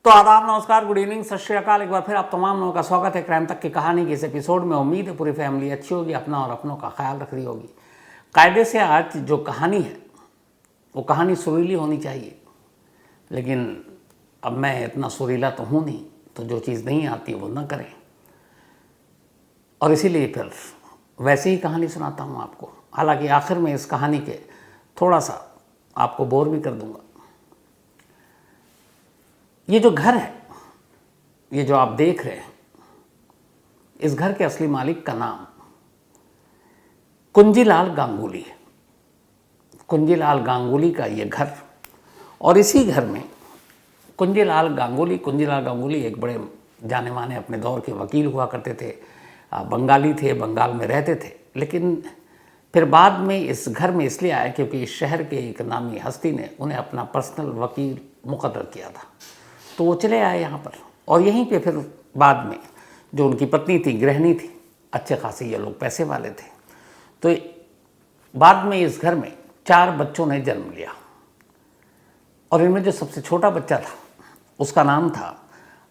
तो आदाब, नमस्कार, गुड इवनिंग, सत श्री अकाल। एक बार फिर आप तमाम लोगों का स्वागत है क्राइम तक की कहानी के इस एपिसोड में। उम्मीद है पूरी फैमिली अच्छी होगी, अपना और अपनों का ख्याल रख रही होगी। कायदे से आज जो कहानी है वो कहानी सुरीली होनी चाहिए, लेकिन अब मैं इतना सुरीला तो हूँ नहीं, तो जो चीज़ नहीं आती वो न करें, और इसीलिए फिर वैसे ही कहानी सुनाता हूँ आपको। हालांकि आखिर में इस कहानी के थोड़ा सा आपको बोर भी कर दूंगा। ये जो घर है, ये जो आप देख रहे हैं, इस घर के असली मालिक का नाम कुंजीलाल गांगुली है। कुंजीलाल गांगुली का ये घर, और इसी घर में कुंजीलाल गांगुली एक बड़े जाने माने अपने दौर के वकील हुआ करते थे। बंगाली थे, बंगाल में रहते थे, लेकिन फिर बाद में इस घर में इसलिए आए क्योंकि इस शहर के एक नामी हस्ती ने उन्हें अपना पर्सनल वकील मुकर्रर किया था, तो वो चले आए यहाँ पर। और यहीं पे फिर बाद में जो उनकी पत्नी थी, गृहिणी थी, अच्छे खासे ये लोग पैसे वाले थे, तो बाद में इस घर में 4 बच्चों ने जन्म लिया। और इनमें जो सबसे छोटा बच्चा था उसका नाम था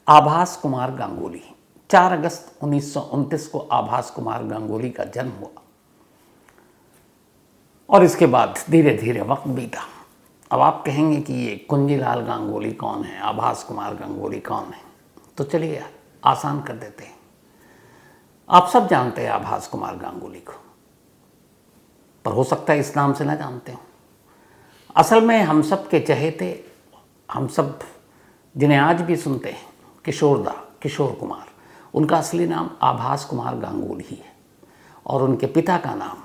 आभास कुमार गांगुली। 4 अगस्त 1929 को आभास कुमार गांगुली का जन्म हुआ। और इसके बाद धीरे धीरे वक्त बीता। अब आप कहेंगे कि ये कुंजीलाल गांगुली कौन है, आभास कुमार गांगुली कौन है, तो चलिए आसान कर देते हैं। आप सब जानते हैं आभास कुमार गांगुली को, पर हो सकता है इस नाम से ना जानते हो। असल में हम सब के चहेते, हम सब जिन्हें आज भी सुनते हैं, किशोर कुमार, उनका असली नाम आभास कुमार गांगुली ही है, और उनके पिता का नाम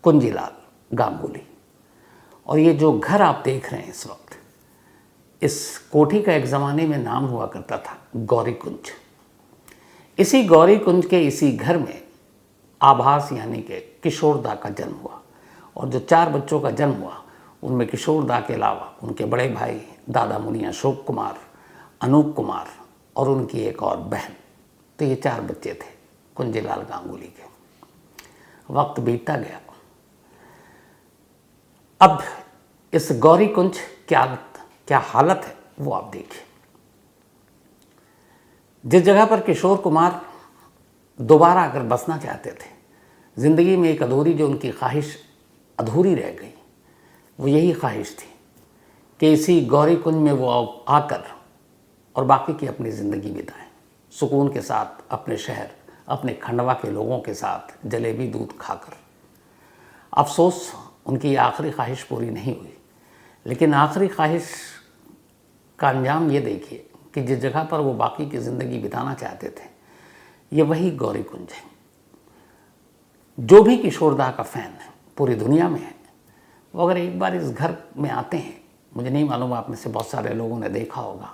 कुंजीलाल गांगुली। और ये जो घर आप देख रहे हैं इस वक्त, इस कोठी का एक ज़माने में नाम हुआ करता था गौरी कुंज। इसी गौरी कुंज के इसी घर में आभास यानी कि किशोरदा का जन्म हुआ। और जो 4 बच्चों का जन्म हुआ उनमें किशोरदा के अलावा उनके बड़े भाई दादा मुनि अशोक कुमार, अनूप कुमार और उनकी एक और बहन, तो ये 4 बच्चे थे कुंजीलाल गांगुली के। वक्त बीतता गया। अब इस गौरी कुंज क्या हालत है वो आप देखिए। जिस जगह पर किशोर कुमार दोबारा आकर बसना चाहते थे, ज़िंदगी में एक अधूरी जो उनकी ख्वाहिश अधूरी रह गई, वो यही ख्वाहिश थी कि इसी गौरी कुंज में वो आकर और बाकी की अपनी ज़िंदगी बिताएं, सुकून के साथ अपने शहर, अपने खंडवा के लोगों के साथ जलेबी दूध खाकर। अफसोस उनकी आखिरी ख्वाहिश पूरी नहीं हुई, लेकिन आखिरी ख्वाहिश का अंजाम ये देखिए कि जिस जगह पर वो बाकी की ज़िंदगी बिताना चाहते थे, ये वही गौरी कुंज है। जो भी किशोरदा का फ़ैन है पूरी दुनिया में है, वो अगर एक बार इस घर में आते हैं, मुझे नहीं मालूम आप में से बहुत सारे लोगों ने देखा होगा,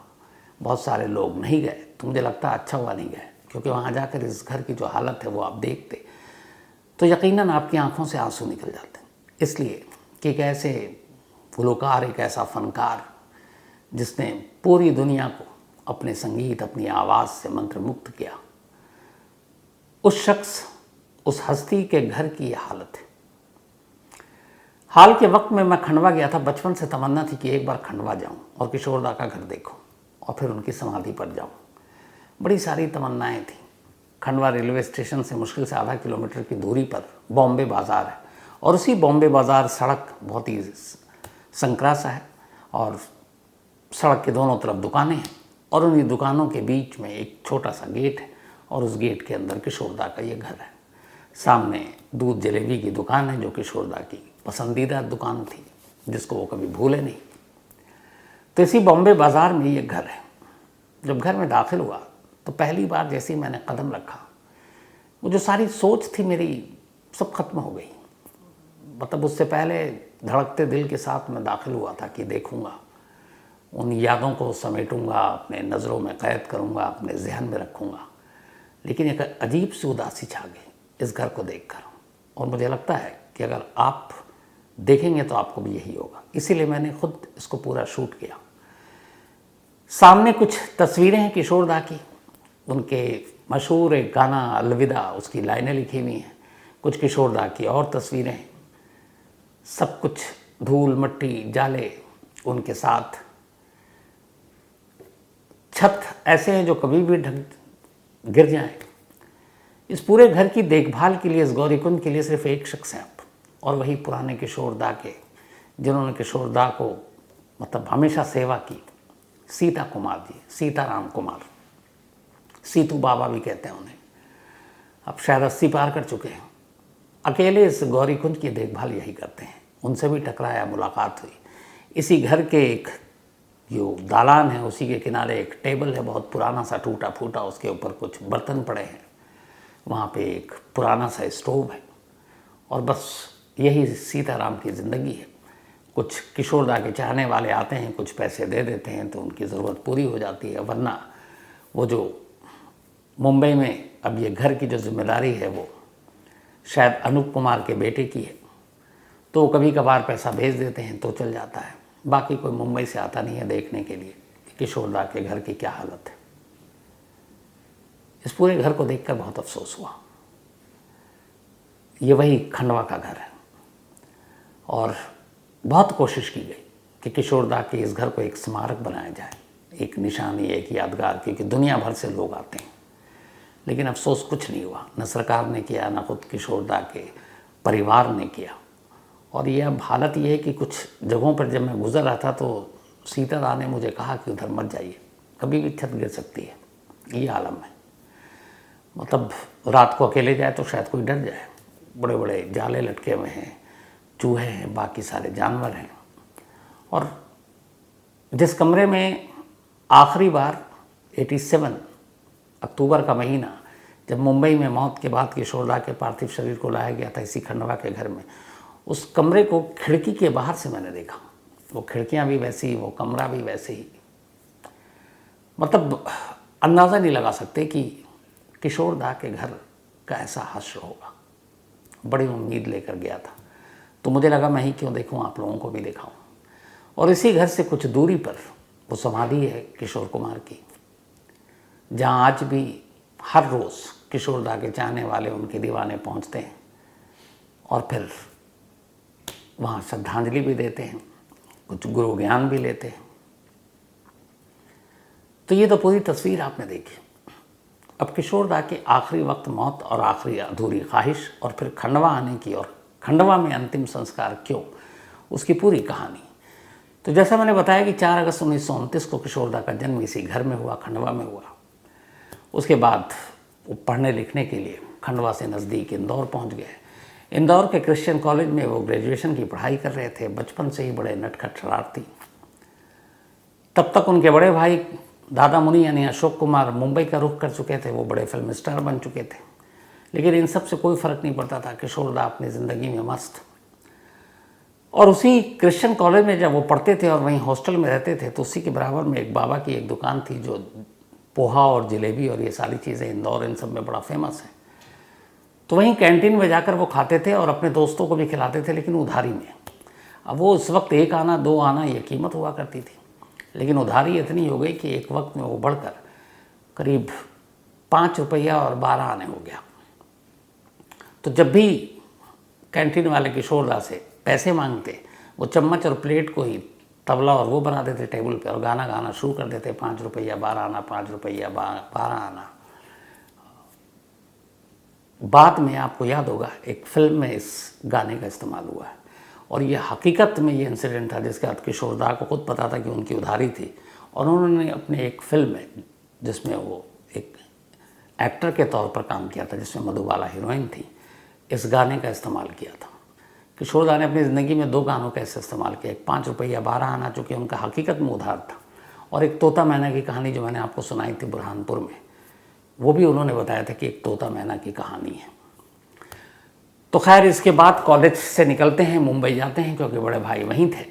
बहुत सारे लोग नहीं गए, तो मुझे लगता है अच्छा हुआ नहीं गए, क्योंकि वहाँ जाकर इस घर की जो हालत है वो आप देखते तो यकीनन आपकी आंखों से आंसू निकल जाते हैं। इसलिए कि एक ऐसे गुलकार, एक ऐसा फ़नकार जिसने पूरी दुनिया को अपने संगीत, अपनी आवाज़ से मंत्रमुग्ध किया, उस शख्स, उस हस्ती के घर की ये हालत है। हाल के वक्त में मैं खंडवा गया था। बचपन से तमन्ना थी कि एक बार खंडवा जाऊं और किशोरदा का घर देखूं और फिर उनकी समाधि पर जाऊं। बड़ी सारी तमन्नाएं थी। खंडवा रेलवे स्टेशन से मुश्किल से आधा किलोमीटर की दूरी पर बॉम्बे बाज़ार है, और उसी बॉम्बे बाज़ार सड़क बहुत ही संकरासा है, और सड़क के दोनों तरफ दुकानें हैं, और उन्हीं दुकानों के बीच में एक छोटा सा गेट है, और उस गेट के अंदर किशोरदा का ये घर है। सामने दूध जलेबी की दुकान है, जो किशोरदा की पसंदीदा दुकान थी, जिसको वो कभी भूले नहीं। तो इसी बॉम्बे बाज़ार में ये घर है। जब घर में दाखिल हुआ तो पहली बार जैसे ही मैंने कदम रखा, वो जो सारी सोच थी मेरी सब खत्म हो गई। मतलब उससे पहले धड़कते दिल के साथ मैं दाखिल हुआ था कि देखूंगा, उन यादों को समेटूंगा, अपने नज़रों में कैद करूंगा, अपने जहन में रखूंगा। लेकिन एक अजीब सी उदासी छा गई इस घर को देखकर, और मुझे लगता है कि अगर आप देखेंगे तो आपको भी यही होगा। इसीलिए मैंने खुद इसको पूरा शूट किया। सामने कुछ तस्वीरें हैं किशोरदा की, उनके मशहूर एक गाना अलविदा, उसकी लाइनें लिखी हुई हैं। कुछ किशोरदा की और तस्वीरें हैं। सब कुछ धूल मट्टी जाले उनके साथ छत ऐसे हैं जो कभी भी गिर जाएं। इस पूरे घर की देखभाल के लिए, इस गौरीकुंड के लिए सिर्फ एक शख्स हैं आप, और वही पुराने किशोर दा के, जिन्होंने किशोर दा को मतलब हमेशा सेवा की, सीता कुमार जी, सीताराम कुमार, सीतू बाबा भी कहते हैं उन्हें। अब शायद 80 पार कर चुके हैं। अकेले इस गौरीकुंड की देखभाल यही करते हैं। उनसे भी टकराया, मुलाकात हुई। इसी घर के एक जो दालान है उसी के किनारे एक टेबल है, बहुत पुराना सा टूटा फूटा, उसके ऊपर कुछ बर्तन पड़े हैं। वहाँ पे एक पुराना सा स्टोव है, और बस यही सीताराम की ज़िंदगी है। कुछ किशोर दा के चाहने वाले आते हैं, कुछ पैसे दे देते हैं तो उनकी ज़रूरत पूरी हो जाती है, वरना वो जो मुंबई में अब ये घर की जो जिम्मेदारी है वो शायद अनूप कुमार के बेटे की है, तो कभी कभार पैसा भेज देते हैं तो चल जाता है। बाकी कोई मुंबई से आता नहीं है देखने के लिए किशोर दा के घर की क्या हालत है। इस पूरे घर को देखकर बहुत अफसोस हुआ। ये वही खंडवा का घर है, और बहुत कोशिश की गई कि किशोर दा के इस घर को एक स्मारक बनाया जाए, एक निशानी, एक यादगार, क्योंकि दुनिया भर से लोग आते हैं। लेकिन अफसोस कुछ नहीं हुआ, न सरकार ने किया, न खुद किशोर दा के परिवार ने किया। और ये अब हालत ये है कि कुछ जगहों पर जब मैं गुजर रहा था तो सीता दा ने मुझे कहा कि उधर मत जाइए, कभी भी छत गिर सकती है, ये आलम है। मतलब रात को अकेले जाए तो शायद कोई डर जाए। बड़े बड़े जाले लटके हुए हैं, चूहे हैं, बाकी सारे जानवर हैं। और जिस कमरे में आखिरी बार 87 अक्टूबर का महीना, जब मुंबई में मौत के बाद किशोर दा के पार्थिव शरीर को लाया गया था इसी खंडवा के घर में, उस कमरे को खिड़की के बाहर से मैंने देखा। वो खिड़कियां भी वैसी, वो कमरा भी वैसे ही। मतलब अंदाज़ा नहीं लगा सकते कि किशोर दा के घर का ऐसा हश्र होगा। बड़ी उम्मीद लेकर गया था, तो मुझे लगा मैं ही क्यों देखूं, आप लोगों को भी दिखाऊं। और इसी घर से कुछ दूरी पर वो समाधि है किशोर कुमार की, जहाँ आज भी हर रोज़ किशोर दा के चाहने वाले, उनके दीवाने पहुँचते हैं और फिर वहाँ श्रद्धांजलि भी देते हैं, कुछ गुरु ज्ञान भी लेते हैं। तो ये तो पूरी तस्वीर आपने देखी। अब किशोर दा के आखिरी वक्त, मौत और आखिरी अधूरी ख्वाहिश, और फिर खंडवा आने की, और खंडवा में अंतिम संस्कार क्यों, उसकी पूरी कहानी। तो जैसा मैंने बताया कि 4 अगस्त 1929 को किशोर दा का जन्म इसी घर में हुआ, खंडवा में हुआ। उसके बाद वो पढ़ने लिखने के लिए खंडवा से नज़दीक इंदौर पहुंच गए। इंदौर के क्रिश्चियन कॉलेज में वो ग्रेजुएशन की पढ़ाई कर रहे थे। बचपन से ही बड़े नटखट शरारती। तब तक उनके बड़े भाई दादा मुनि यानी अशोक कुमार मुंबई का रुख कर चुके थे, वो बड़े फिल्म स्टार बन चुके थे। लेकिन इन सब से कोई फ़र्क नहीं पड़ता था, किशोर दा अपनी ज़िंदगी में मस्त। और उसी क्रिश्चियन कॉलेज में जब वो पढ़ते थे और वहीं हॉस्टल में रहते थे, तो उसी के बराबर में एक बाबा की एक दुकान थी जो पोहा और जलेबी और ये सारी चीज़ें इंदौर इन सब में बड़ा फेमस है। तो वहीं कैंटीन में जाकर वो खाते थे और अपने दोस्तों को भी खिलाते थे, लेकिन उधारी में। अब वो उस वक्त 1 आना 2 आना ये कीमत हुआ करती थी, लेकिन उधारी इतनी हो गई कि एक वक्त में वो बढ़कर करीब 5 रुपया और 12 आने हो गया। तो जब भी कैंटीन वाले किशोर दा से पैसे मांगते, वो चम्मच और प्लेट को ही तबला और वो बना देते टेबल पे और गाना गाना शुरू कर देते, 5 रुपया 12 आना, 5 रुपया 12 आना। बाद में आपको याद होगा एक फिल्म में इस गाने का इस्तेमाल हुआ है, और ये हकीकत में ये इंसिडेंट था जिसके बाद किशोर दा को खुद पता था कि उनकी उधारी थी, और उन्होंने अपने एक फिल्म में, जिसमें वो एक एक्टर के तौर पर काम किया था, जिसमें मधुबाला हीरोइन थी, इस गाने का इस्तेमाल किया था। किशोर दा ने अपनी ज़िंदगी में 2 गानों का ऐसे इस्तेमाल किया, एक 5 रुपया 12 आना चूँकि उनका हकीकत में उधार था, और एक तोता मैना की कहानी जो मैंने आपको सुनाई थी बुरहानपुर में, वो भी उन्होंने बताया था कि एक तोता मैना की कहानी है। तो खैर इसके बाद कॉलेज से निकलते हैं, मुंबई जाते हैं, क्योंकि बड़े भाई वहीं थे।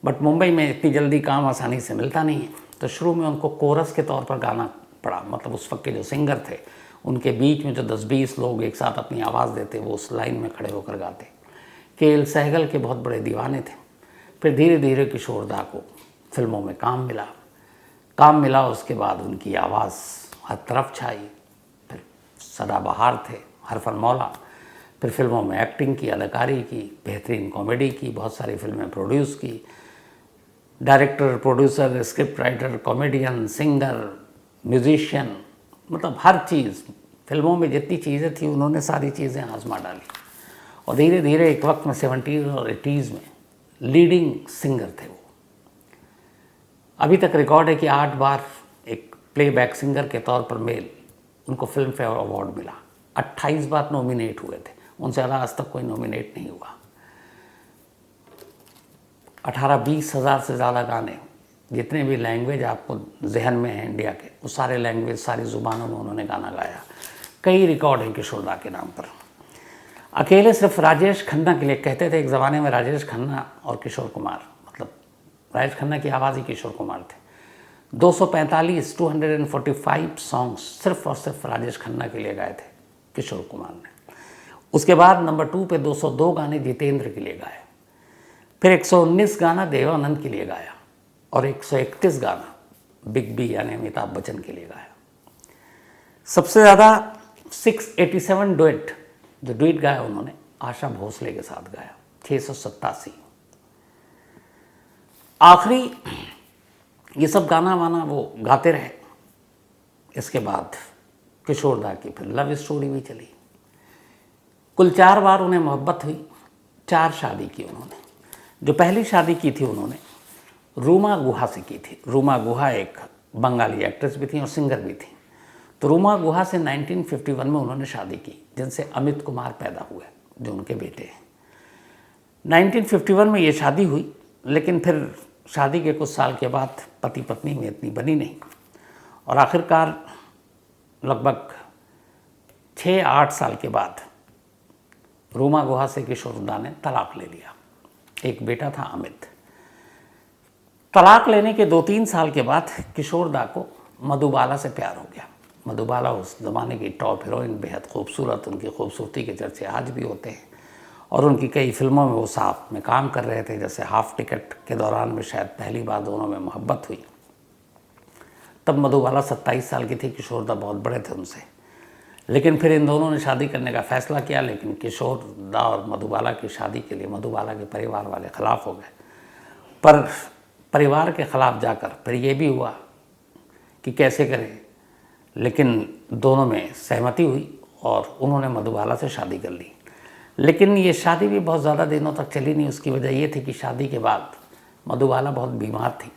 बट मुंबई में इतनी जल्दी काम आसानी से मिलता नहीं है, तो शुरू में उनको कोरस के तौर पर गाना पड़ा। मतलब उस वक्त के जो सिंगर थे उनके बीच में जो 10-20 लोग एक साथ अपनी आवाज़ देते, वो उस लाइन में खड़े होकर गाते। के.एल. सहगल के बहुत बड़े दीवाने थे। फिर धीरे धीरे किशोर दा को फिल्मों में काम मिला। उसके बाद उनकी आवाज़ हर तरफ छाई। फिर सदाबहार थे, हरफन मौला। फिर फिल्मों में एक्टिंग की, अदाकारी की, बेहतरीन कॉमेडी की, बहुत सारी फिल्में प्रोड्यूस की। Director, producer, script writer, comedian, singer, musician, मतलब हर चीज़, फिल्मों में जितनी चीज़ें थी उन्होंने सारी चीज़ें आजमा डाली। और धीरे धीरे एक वक्त में 70s और 80s में लीडिंग सिंगर थे वो। अभी तक रिकॉर्ड है कि 8 बार एक प्लेबैक सिंगर के तौर पर मेल उनको फिल्म फेयर अवार्ड मिला। 28 बार नॉमिनेट हुए थे, उनसे ज़्यादा आज तक कोई नॉमिनेट नहीं हुआ। 18-20 हज़ार से ज़्यादा गाने, जितने भी लैंग्वेज आपको जहन में हैं इंडिया के, वो सारे लैंग्वेज, सारी ज़ुबानों में उन्होंने गाना गाया। कई रिकॉर्ड हैं किशोर दा के नाम पर। अकेले सिर्फ राजेश खन्ना के लिए, कहते थे एक ज़माने में राजेश खन्ना और किशोर कुमार, मतलब राजेश खन्ना की आवाज़ ही किशोर कुमार थे। 245 सॉन्ग्स सिर्फ और सिर्फ राजेश खन्ना के लिए गाए थे किशोर कुमार ने। उसके बाद नंबर 2 पे 202 गाने जितेंद्र के लिए गाए, फिर 119 गाना देवानंद के लिए गाया और 131 गाना बिग बी यानी अमिताभ बच्चन के लिए गाया। सबसे ज़्यादा 687 डुएट, जो डुएट गाया उन्होंने आशा भोसले के साथ गाया, 687। आखिरी ये सब गाना वाना वो गाते रहे। इसके बाद किशोर दा की फिर लव स्टोरी भी चली। कुल 4 बार उन्हें मोहब्बत हुई, 4 शादी की उन्होंने। जो पहली शादी की थी उन्होंने रूमा गुहा से की थी। रूमा गुहा एक बंगाली एक्ट्रेस भी थी और सिंगर भी थी। तो रूमा गुहा से 1951 में उन्होंने शादी की, जिनसे अमित कुमार पैदा हुए, जो उनके बेटे हैं। 1951 में ये शादी हुई, लेकिन फिर शादी के कुछ साल के बाद पति पत्नी में इतनी बनी नहीं और आखिरकार लगभग 6-8 साल के बाद रूमा गुहा से किशोर दा ने तलाक ले लिया। एक बेटा था अमित। तलाक लेने के 2-3 साल के बाद किशोर दा को मधुबाला से प्यार हो गया। मधुबाला उस ज़माने की टॉप हीरोइन, बेहद खूबसूरत, उनकी खूबसूरती के चर्चे आज भी होते हैं और उनकी कई फिल्मों में वो साथ में काम कर रहे थे। जैसे हाफ टिकट के दौरान में शायद पहली बार दोनों में मोहब्बत हुई। तब मधुबाला 27 साल की थी, किशोर दा बहुत बड़े थे उनसे। लेकिन फिर इन दोनों ने शादी करने का फैसला किया, लेकिन किशोर दा और मधुबाला की शादी के लिए मधुबाला के परिवार वाले ख़िलाफ़ हो गए। पर परिवार के ख़िलाफ़ जाकर फिर ये भी हुआ कि कैसे करें, लेकिन दोनों में सहमति हुई और उन्होंने मधुबाला से शादी कर ली। लेकिन ये शादी भी बहुत ज़्यादा दिनों तक चली नहीं। उसकी वजह ये थी कि शादी के बाद मधुबाला बहुत बीमार थी।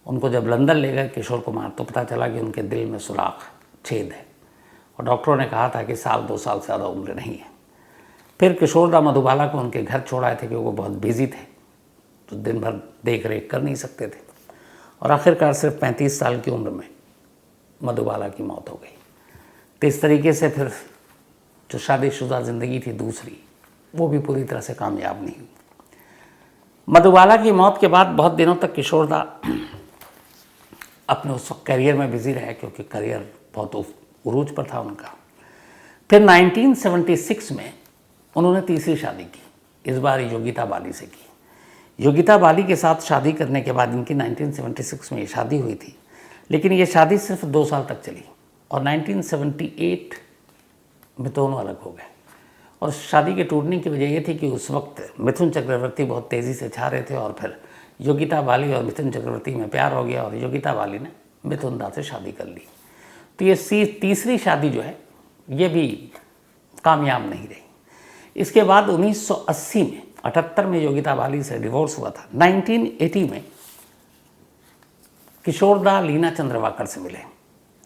उनको जब लंदन ले गए किशोर कुमार, तो पता चला कि उनके दिल में सुराख, छेद है और डॉक्टरों ने कहा था कि 1-2 साल से ज़्यादा उम्र नहीं है। फिर किशोर दा मधुबाला को उनके घर छोड़ आए थे, क्योंकि वो बहुत बिजी थे, तो दिन भर देख रेख कर नहीं सकते थे। और आखिरकार सिर्फ 35 साल की उम्र में मधुबाला की मौत हो गई। तो इस तरीके से फिर जो शादीशुदा ज़िंदगी थी दूसरी, वो भी पूरी तरह से कामयाब नहीं हुई। मधुबाला की मौत के बाद बहुत दिनों तक किशोर दा अपने उस वक्त करियर में बिजी रहे, क्योंकि करियर बहुत उरूज पर था उनका। फिर 1976 में उन्होंने तीसरी शादी की, इस बार योगिता बाली से की। योगिता बाली के साथ शादी करने के बाद इनकी 1976 में ये शादी हुई थी, लेकिन ये शादी सिर्फ 2 साल तक चली और 1978 में दोनों अलग हो गए। और शादी के टूटने की वजह ये थी कि उस वक्त मिथुन चक्रवर्ती बहुत तेज़ी से छा रहे थे और फिर योगिता बाली और मिथुन चक्रवर्ती में प्यार हो गया और योगिता बाली ने मिथुन दा से शादी कर ली। तो ये तीसरी शादी जो है ये भी कामयाब नहीं रही। इसके बाद 1980 में 78 में योगिता बाली से डिवोर्स हुआ था। 1980 में किशोर दा लीना चंद्रवाकर से मिले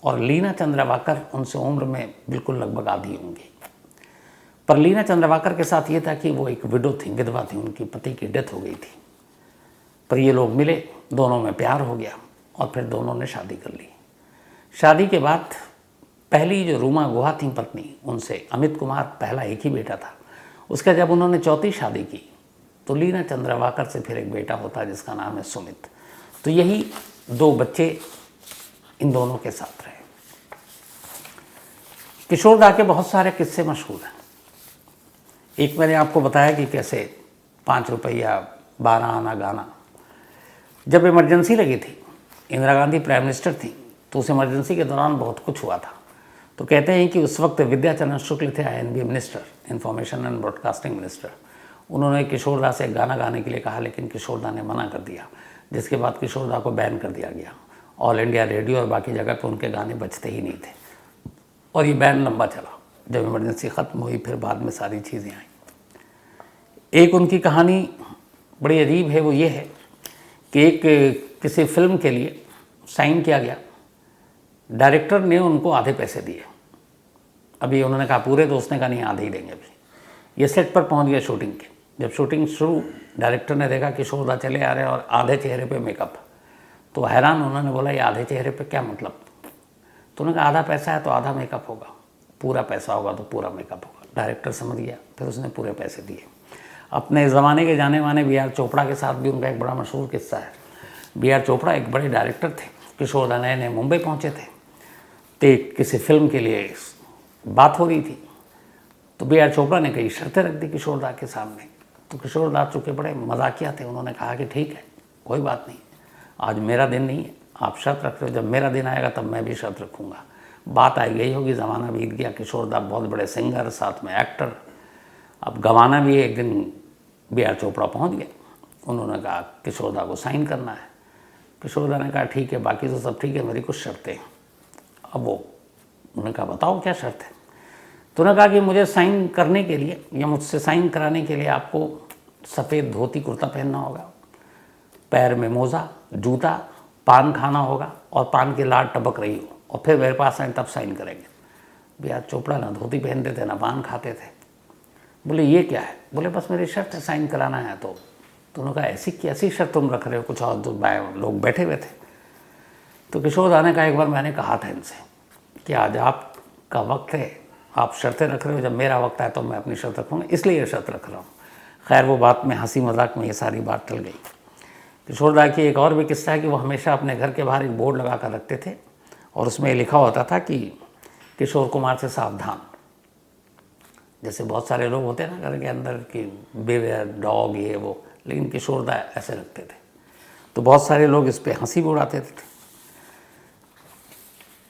और लीना चंद्रवाकर उनसे उम्र में बिल्कुल लगभग आधी होंगी। पर लीना चंद्रवाकर के साथ ये था कि वो एक विडो थी, विधवा थी, उनकी पति की डेथ हो गई थी। पर ये लोग मिले, दोनों में प्यार हो गया और फिर दोनों ने शादी कर ली। शादी के बाद पहली जो रूमा गुहा थी पत्नी, उनसे अमित कुमार पहला एक ही बेटा था। उसका जब उन्होंने चौथी शादी की तो लीना चंद्रवाकर से फिर एक बेटा होता जिसका नाम है सुमित। तो यही 2 बच्चे इन दोनों के साथ रहे। किशोर दा के बहुत सारे किस्से मशहूर हैं। एक मैंने आपको बताया कि कैसे 5 रुपया 12 आना गाना, जब इमरजेंसी लगी थी, इंदिरा गांधी प्राइम मिनिस्टर थी, तो उस इमरजेंसी के दौरान बहुत कुछ हुआ था। तो कहते हैं कि उस वक्त विद्याचरण शुक्ल थे INB minister, information and broadcasting minister. उन्होंने किशोर दा से गाना गाने के लिए कहा, लेकिन किशोर दा ने मना कर दिया। जिसके बाद किशोरदा को बैन कर दिया गया। ऑल इंडिया रेडियो और बाकी जगह पे उनके गाने बजते ही नहीं थे और ये बैन लंबा चला। जब इमरजेंसी ख़त्म हुई फिर बाद में सारी चीज़ें आई। एक उनकी कहानी बड़ी अजीब है, वो ये है कि एक किसी फिल्म के लिए साइन किया गया, डायरेक्टर ने उनको आधे पैसे दिए। अभी उन्होंने कहा पूरे, तो उसने कहा नहीं आधे ही देंगे। अभी ये सेट पर पहुंच गए शूटिंग के। जब शूटिंग शुरू, डायरेक्टर ने देखा किशोरदा चले आ रहे हैं और आधे चेहरे पे मेकअप, तो हैरान। उन्होंने बोला ये आधे चेहरे पे क्या मतलब? तो उन्होंने कहा आधा पैसा है तो आधा मेकअप होगा, पूरा पैसा होगा तो पूरा मेकअप होगा। डायरेक्टर समझ गया, फिर उसने पूरे पैसे दिए। अपने ज़माने के जाने माने बी आर चोपड़ा के साथ भी उनका एक बड़ा मशहूर किस्सा है। बी आर चोपड़ा एक बड़े डायरेक्टर थे, किशोरदा नए नए मुंबई पहुँचे थे, तो किसी फिल्म के लिए बात हो रही थी, तो बी आर चोपड़ा ने कई शर्तें रख दी किशोरदा के सामने। तो किशोरदा चूँकि बड़े मजाकिया थे, उन्होंने कहा कि ठीक है कोई बात नहीं, आज मेरा दिन नहीं है, आप शर्त रख रहे हो, जब मेरा दिन आएगा तब मैं भी शर्त रखूँगा। बात आई गई होगी, ज़माना बीत गया, किशोरदा बहुत बड़े सिंगर, साथ में एक्टर, अब गंवाना भी है। एक दिन बी आर चोपड़ा पहुँच गए, उन्होंने कहा किशोरदा को साइन करना है। किशोरदा ने कहा ठीक है, बाकी तो सब ठीक है, मेरी कुछ शर्तें हैं। अब वो उन्होंने कहा बताओ क्या शर्त है? तो उन्होंने कहा कि मुझे साइन करने के लिए या मुझसे साइन कराने के लिए आपको सफ़ेद धोती कुर्ता पहनना होगा, पैर में मोज़ा, जूता, पान खाना होगा और पान की लाट टपक रही हो, और फिर मेरे पास आए तब साइन करेंगे। बी आर चोपड़ा ना धोती पहनते थे ना पान खाते थे। बोले ये क्या है? बोले बस मेरी शर्त है, साइन कराना है। तो उन्होंने कहा ऐसी कैसी शर्त तुम रख रहे हो? कुछ और लोग बैठे हुए थे। तो किशोरदा ने कहा एक बार मैंने कहा था इनसे कि आज आपका वक्त है, आप शर्तें रख रहे हो, जब मेरा वक्त है तो मैं अपनी शर्त रखूँगा, इसलिए ये शर्त रख रहा हूँ। खैर वो बात में हंसी मजाक में ये सारी बात टल गई। किशोरदा की एक और भी किस्सा है कि वो हमेशा अपने घर के बाहर एक बोर्ड लगा कर रखते थे और उसमें लिखा होता था कि किशोर कुमार से सावधान। जैसे बहुत सारे लोग होते हैं ना घर के अंदर कि बेवेयर डॉग ये वो, लेकिन किशोरदा ऐसे रखते थे। तो बहुत सारे लोग इस पर हंसी भी उड़ाते थे।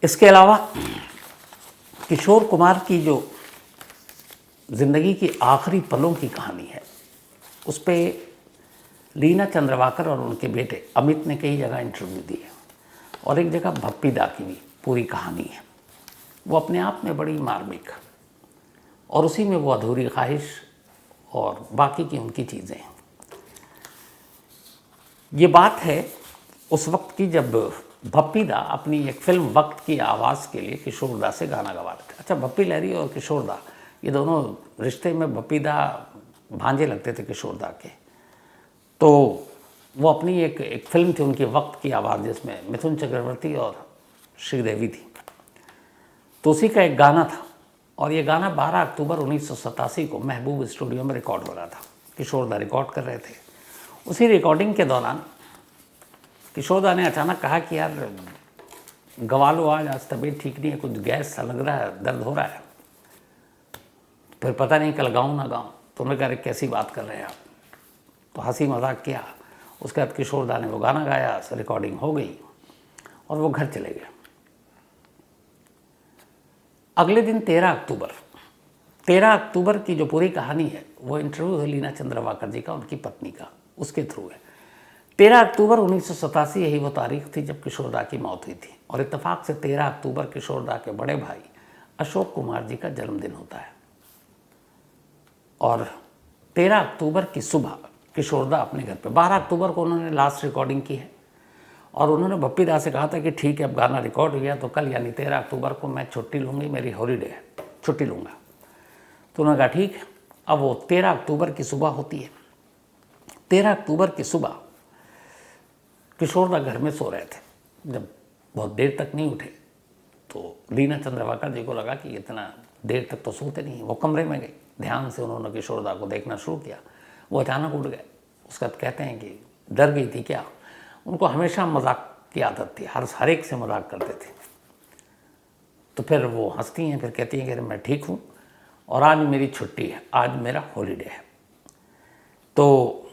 इसके अलावा किशोर कुमार की जो ज़िंदगी की आखिरी पलों की कहानी है, उस पर लीना चंद्रवाकर और उनके बेटे अमित ने कई जगह इंटरव्यू दिए और एक जगह भप्पी दा की भी पूरी कहानी है। वो अपने आप में बड़ी मार्मिक, और उसी में वो अधूरी ख्वाहिश और बाकी की उनकी चीज़ें हैं। ये बात है उस वक्त की जब भप्पी दा अपनी एक फिल्म वक्त की आवाज़ के लिए किशोरदा से गाना गा रहे थे। अच्छा, भप्पी लहरी और किशोरदा ये दोनों रिश्ते में, भप्पी दा भांजे लगते थे किशोरदा के। तो वो अपनी एक फिल्म थी उनकी वक्त की आवाज़, जिसमें मिथुन चक्रवर्ती और श्रीदेवी थी, तो उसी का एक गाना था। और ये गाना 12 अक्टूबर 1987 को महबूब स्टूडियो में रिकॉर्ड हो रहा था। किशोरदा रिकॉर्ड कर रहे थे। उसी रिकॉर्डिंग के दौरान किशोरदा ने अचानक कहा कि यार गवा लो, आज तबीयत ठीक नहीं है, कुछ गैस सा लग रहा है, दर्द हो रहा है, फिर पता नहीं कल गाऊँ ना गाऊँ। तो उन्होंने कहा कैसी बात कर रहे हैं आप? तो हंसी मजाक किया। उसके बाद किशोरदा ने वो गाना गाया, रिकॉर्डिंग हो गई और वो घर चले गए। अगले दिन 13 अक्टूबर की जो पूरी कहानी है वो इंटरव्यू है लीना चंद्रवाकर जी का, उनकी पत्नी का, उसके थ्रू है। 13 अक्टूबर 1987 यही वो तारीख थी जब किशोरदा की मौत हुई थी। और इत्तेफाक से 13 अक्टूबर किशोरदा के बड़े भाई अशोक कुमार जी का जन्मदिन होता है। और 13 अक्टूबर की सुबह किशोरदा अपने घर पे, 12 अक्टूबर को उन्होंने लास्ट रिकॉर्डिंग की है और उन्होंने भप्पी दा से कहा था कि ठीक है अब गाना रिकॉर्ड हो गया तो कल यानी 13 अक्टूबर को मैं छुट्टी लूँगी, मेरी हॉलीडे है, छुट्टी लूँगा। तो उन्होंने कहा ठीक है। अब वो 13 अक्टूबर की सुबह होती है। 13 अक्टूबर की सुबह किशोरदा घर में सो रहे थे। जब बहुत देर तक नहीं उठे तो लीना चंद्रवाकर जी को लगा कि इतना देर तक तो सोते नहीं। वो कमरे में गई, ध्यान से उन्होंने किशोरदा को देखना शुरू किया। वो अचानक उठ गए। उसके बाद कहते हैं कि डर गई थी क्या? उनको हमेशा मजाक की आदत थी, हर एक से मजाक करते थे। तो फिर वो हंसती हैं, फिर कहती हैं कि मैं ठीक हूँ और आज मेरी छुट्टी है, आज मेरा हॉलीडे है। तो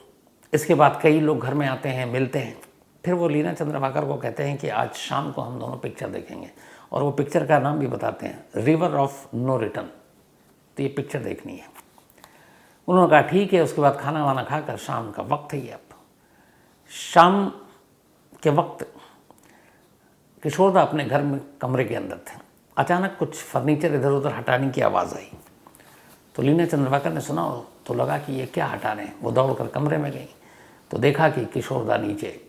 इसके बाद कई लोग घर में आते हैं, मिलते हैं। फिर वो लीना चंद्रवाकर को कहते हैं कि आज शाम को हम दोनों पिक्चर देखेंगे, और वो पिक्चर का नाम भी बताते हैं, रिवर ऑफ नो रिटर्न। तो ये पिक्चर देखनी है। उन्होंने कहा ठीक है। उसके बाद खाना वाना खाकर शाम का वक्त है, ये अब शाम के वक्त किशोरदा अपने घर में कमरे के अंदर थे। अचानक कुछ फर्नीचर इधर उधर हटाने की आवाज़ आई। तो लीना चंद्रवाकर ने सुना तो लगा कि ये क्या हटा रहे हैं। वो दौड़कर कमरे में गई तो देखा कि किशोरदा नीचे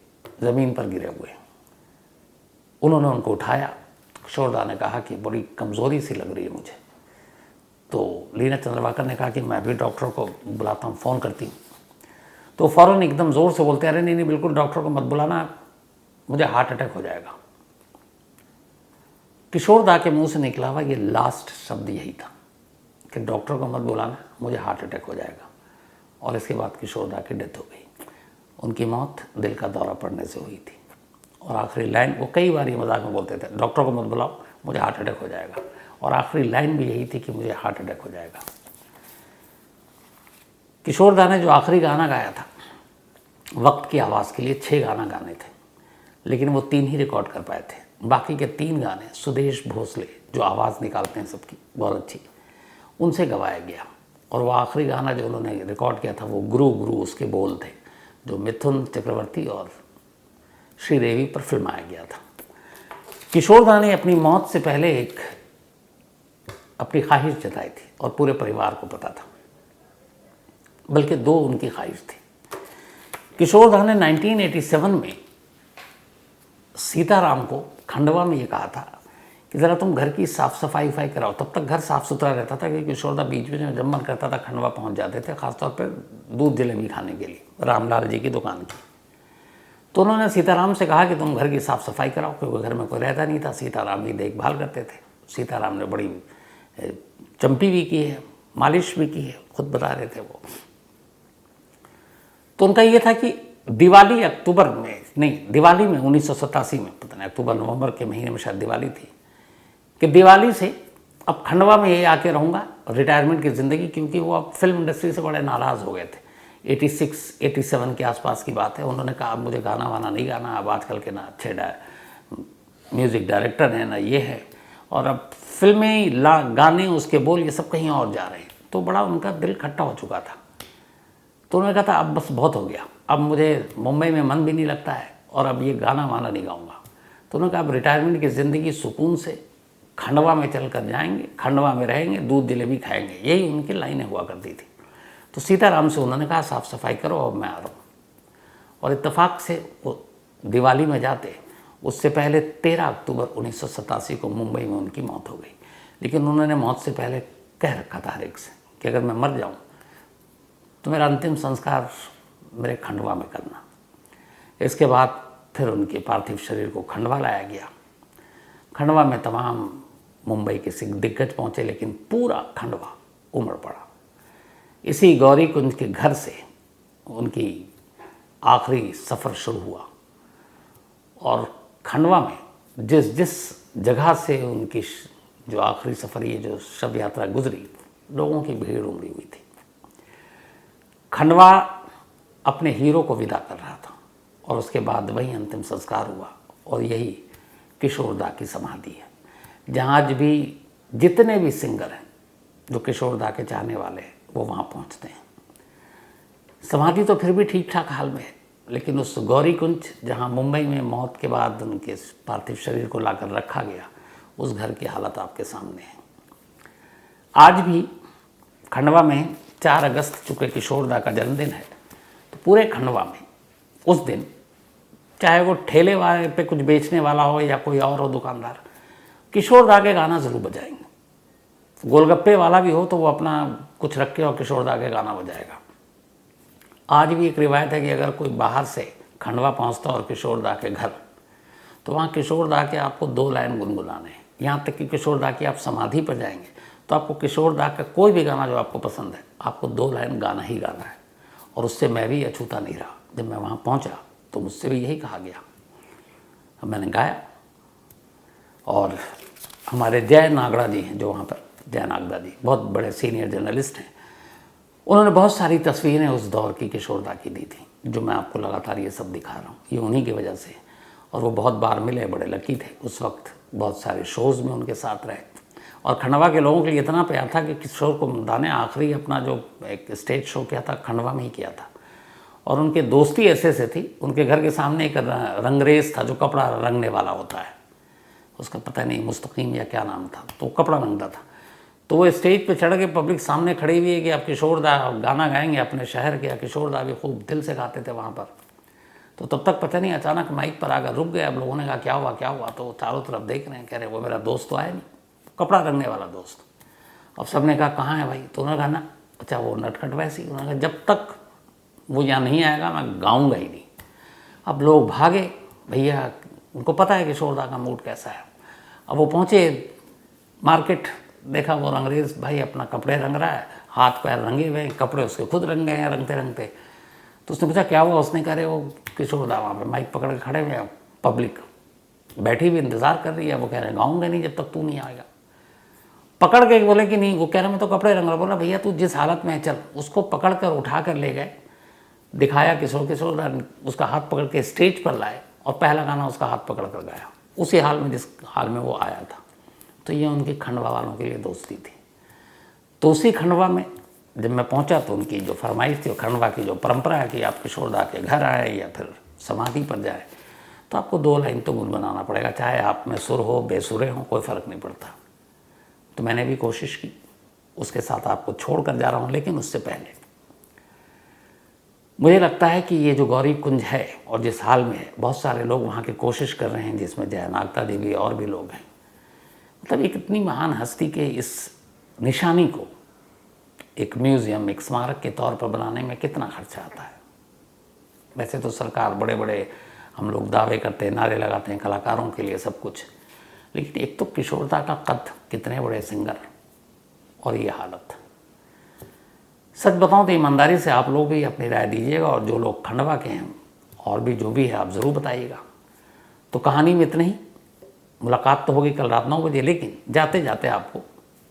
ज़मीन पर गिरे हुए। उन्होंने उनको उठाया। किशोरदा ने कहा कि बड़ी कमज़ोरी सी लग रही है मुझे। तो लीना चंद्रवाकर ने कहा कि मैं भी डॉक्टर को बुलाता हूँ, फ़ोन करती हूँ। तो फ़ौरन एकदम ज़ोर से बोलते, अरे नहीं बिल्कुल डॉक्टर को मत बुलाना, मुझे हार्ट अटैक हो जाएगा। किशोरदा के मुंह से निकला हुआ ये लास्ट शब्द यही था कि डॉक्टर को मत बुलाना, मुझे हार्ट अटैक हो जाएगा। और इसके बाद किशोरदा की डेथ हो गई। उनकी मौत दिल का दौरा पड़ने से हुई थी। और आखिरी लाइन वो कई बार ये मजाक में बोलते थे, डॉक्टर को मत बुलाओ, मुझे हार्ट अटैक हो जाएगा। और आखिरी लाइन भी यही थी कि मुझे हार्ट अटैक हो जाएगा। किशोरदा ने जो आखिरी गाना गाया था वक्त की आवाज़ के लिए, 6 गाना गाने थे, लेकिन वो 3 ही रिकॉर्ड कर पाए थे। बाकी के 3 गाने सुदेश भोसले जो आवाज़ निकालते हैं सबकी बहुत अच्छी, उनसे गवाया गया। और वो आखिरी गाना जो उन्होंने रिकॉर्ड किया था वो गुरु गुरु उसके बोल थे, जो मिथुन चक्रवर्ती और श्रीदेवी पर फिल्माया गया था। किशोरदा ने अपनी मौत से पहले एक अपनी ख्वाहिश जताई थी और पूरे परिवार को पता था, बल्कि 2 उनकी ख्वाहिश थी। किशोरदा ने 1987 में सीताराम को खंडवा में ये कहा था कि ज़रा तुम घर की साफ़ सफाई कराओ। तब तक घर साफ़ सुथरा रहता था कि किशोरदा बीच में जब मन करता था खंडवा पहुंच जाते थे, ख़ासतौर पर दूध जलेबी खाने के लिए रामलाल जी की दुकान की। तो उन्होंने सीताराम से कहा कि तुम घर की साफ़ सफाई कराओ, क्योंकि घर में कोई रहता नहीं था। सीताराम की देखभाल करते थे। सीताराम ने बड़ी चंपी भी की है, मालिश भी की है, खुद बता रहे थे वो। तो उनका ये था कि दिवाली में 1987 में, पता नहीं अक्टूबर नवंबर के महीने में शायद दिवाली थी, कि दिवाली से अब खंडवा में ये आके रहूँगा, रिटायरमेंट की ज़िंदगी। क्योंकि वो अब फिल्म इंडस्ट्री से बड़े नाराज़ हो गए थे। 86-87 के आसपास की बात है। उन्होंने कहा अब मुझे गाना वाना नहीं गाना, अब आजकल के ना अच्छे म्यूज़िक डायरेक्टर हैं ना ये है, और अब फिल्में गाने उसके बोल ये सब कहीं और जा रहे हैं। तो बड़ा उनका दिल खट्टा हो चुका था। तो उन्होंने कहा था अब बस बहुत हो गया, अब मुझे मुंबई में मन भी नहीं लगता है और अब ये गाना वाना नहीं गाऊंगा। तो उन्होंने कहा अब रिटायरमेंट की ज़िंदगी सुकून से खंडवा में चल कर जाएंगे, खंडवा में रहेंगे, दूध जलेबी खाएंगे। यही उनकी लाइनें हुआ करती थी। तो सीताराम से उन्होंने कहा साफ़ सफाई करो, अब मैं आ रहा हूँ। और इत्तेफाक से वो दिवाली में जाते, उससे पहले 13 अक्टूबर 1987 को मुंबई में उनकी मौत हो गई। लेकिन उन्होंने मौत से पहले कह रखा था हर एक से कि अगर मैं मर जाऊँ तो मेरा अंतिम संस्कार मेरे खंडवा में करना। इसके बाद फिर उनके पार्थिव शरीर को खंडवा लाया गया। खंडवा में तमाम मुंबई के सिख दिग्गज पहुँचे, लेकिन पूरा खंडवा उमड़ पड़ा। इसी गौरी कुंज के घर से उनकी आखिरी सफ़र शुरू हुआ। और खंडवा में जिस जिस जगह से उनकी जो आखिरी सफ़र, ये जो शव यात्रा गुजरी, लोगों की भीड़ उमड़ी हुई थी। खंडवा अपने हीरो को विदा कर रहा था और उसके बाद वही अंतिम संस्कार हुआ। और यही किशोरदा की समाधि है, जहाँ आज भी जितने भी सिंगर हैं जो किशोरदा के चाहने वाले हैं वो वहाँ पहुँचते हैं। समाधि तो फिर भी ठीक ठाक हाल में है, लेकिन उस गौरी कुंज जहाँ मुंबई में मौत के बाद उनके पार्थिव शरीर को लाकर रखा गया, उस घर की हालत आपके सामने है। आज भी खंडवा में 4 अगस्त चूँकि किशोरदा का जन्मदिन है, तो पूरे खंडवा में उस दिन चाहे वो ठेले वाले पे कुछ बेचने वाला हो या कोई और हो दुकानदार, किशोरदा के गाना ज़रूर बजाएंगे। गोलगप्पे वाला भी हो तो वो अपना कुछ रख के और किशोरदा के गाना बजाएगा। आज भी एक रिवायत है कि अगर कोई बाहर से खंडवा पहुंचता और किशोरदा के घर, तो वहाँ किशोरदा के आपको 2 लाइन गुनगुनाने हैं। यहाँ तक कि किशोरदा की आप समाधि पर जाएंगे तो आपको किशोरदा का कोई भी गाना जो आपको पसंद है, आपको 2 लाइन गाना ही गाना है। और उससे मैं भी अछूता नहीं रहा। जब मैं वहाँ पहुँचा तो मुझसे भी यही कहा गया। मैंने गाया। और हमारे जय नागड़ा जी हैं जो वहाँ पर, जय नागड़ा जी बहुत बड़े सीनियर जर्नलिस्ट हैं, उन्होंने बहुत सारी तस्वीरें उस दौर की किशोरदा की दी थी, जो मैं आपको लगातार ये सब दिखा रहा हूँ। ये उन्हीं की वजह से। और वो बहुत बार मिले, बड़े लकी थे उस वक्त, बहुत सारे शोज़ में उनके साथ रहे। और खंडवा के लोगों के लिए इतना प्यार था कि किशोर कुमार ने आखिरी अपना जो एक स्टेज शो किया था खंडवा में ही किया था। और उनके दोस्ती ऐसे से थी, उनके घर के सामने एक रंगरेज था जो कपड़ा रंगने वाला होता है, उसका पता नहीं मुस्तकीम या क्या नाम था, तो कपड़ा रंगता था। तो वो स्टेज पे चढ़ के पब्लिक सामने खड़ी हुई है कि आप किशोर दा गाना गाएंगे अपने शहर के, या किशोर दा भी खूब दिल से गाते थे वहाँ पर। तो तब तक पता नहीं अचानक माइक पर आकर रुक गए। अब लोगों ने कहा क्या हुआ क्या हुआ, तो चारों तरफ देख रहे हैं, कह रहे वो मेरा दोस्त तो आया नहीं, कपड़ा रंगने वाला दोस्त। अब सब ने कहा कहाँ है भाई, तो उन्होंने कहा ना अच्छा वो नटखट वैसी, उन्होंने कहा जब तक वो यहाँ नहीं आएगा मैं गाऊंगा ही नहीं। अब लोग भागे, भैया उनको पता है किशोर दा का मूड कैसा है। अब वो पहुँचे मार्केट, देखा वो रंगरेज भाई अपना कपड़े रंग रहा है, हाथ पैर रंगे हुए हैं, कपड़े उसके खुद रंग गए हैं रंगते रंगते। तो उसने पूछा क्या हुआ, उसने कह रहे वो किशोर दा वहाँ पे माइक पकड़ के खड़े हुए हैं, पब्लिक बैठी हुई इंतज़ार कर रही है, वो कह रहे हैं गाऊंगा नहीं जब तक तू नहीं आएगा। पकड़ के बोले कि नहीं, वो कह रहा मैं तो कपड़े रंग रहा। बोला भैया तू जिस हालत में है चल। उसको पकड़ कर उठा कर ले गए, दिखाया किशोर दा, उसका हाथ पकड़ के स्टेज पर लाए और पहला गाना उसका हाथ पकड़ कर गाया, उसी हाल में जिस हाल में वो आया था। तो ये उनकी खंडवा वालों के लिए दोस्ती थी। तो उसी खंडवा में जब मैं पहुंचा तो उनकी जो फरमाइश थी, खंडवा की जो परंपरा है कि आप किशोर दा के घर आए या फिर समाधि पर जाए तो आपको 2 लाइन तो गुनगुनाना पड़ेगा, चाहे आप में सुर हो बेसुरे हो, कोई फ़र्क नहीं पड़ता। तो मैंने भी कोशिश की, उसके साथ आपको छोड़ कर जा रहा हूँ। लेकिन उससे पहले मुझे लगता है कि ये जो गौरी कुंज है और जिस हाल में है, बहुत सारे लोग वहाँ की कोशिश कर रहे हैं, जिसमें जय नागता देवी और भी लोग हैं। मतलब एक इतनी महान हस्ती के इस निशानी को एक म्यूज़ियम, एक स्मारक के तौर पर बनाने में कितना खर्चा आता है। वैसे तो सरकार बड़े बड़े हम लोग दावे करते हैं, नारे लगाते हैं कलाकारों के लिए सब कुछ, लेकिन एक तो किशोर दा का कद, कितने बड़े सिंगर, और ये हालत। सच बताऊं तो ईमानदारी से आप लोग भी अपनी राय दीजिएगा, और जो लोग खंडवा के हैं और भी जो भी है आप ज़रूर बताइएगा। तो कहानी में इतना ही, मुलाकात तो होगी कल रात 9 बजे, लेकिन जाते जाते आपको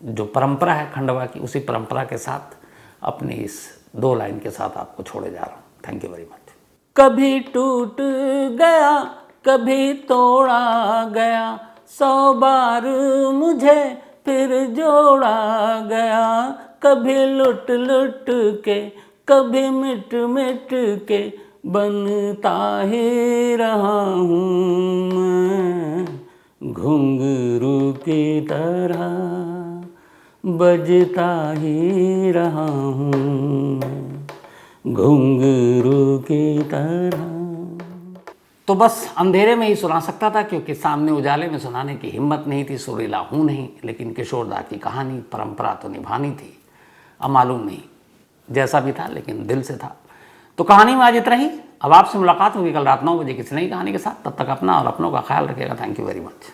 जो परंपरा है खंडवा की, उसी परंपरा के साथ अपनी इस 2 लाइन के साथ आपको छोड़े जा रहा हूँ। Thank you very much. कभी टूट गया कभी तोड़ा गया, 100 बार मुझे फिर जोड़ा गया, कभी लुट लुट के कभी मिट मिट के बनता ही रहा हूँ मैं, घुंघरू की तरह बजता ही रहा हूँ मैं, घुंघरू की तरह। तो बस अंधेरे में ही सुना सकता था, क्योंकि सामने उजाले में सुनाने की हिम्मत नहीं थी, सुरीला हूँ नहीं। लेकिन किशोर दा की कहानी, परंपरा तो निभानी थी। अब मालूम नहीं जैसा भी था, लेकिन दिल से था। तो कहानी में आज इतना ही। अब आपसे मुलाकात होगी कल रात 9 बजे किसी नई कहानी के साथ। तब तक अपना और अपनों का ख्याल रखिएगा। Thank you very much.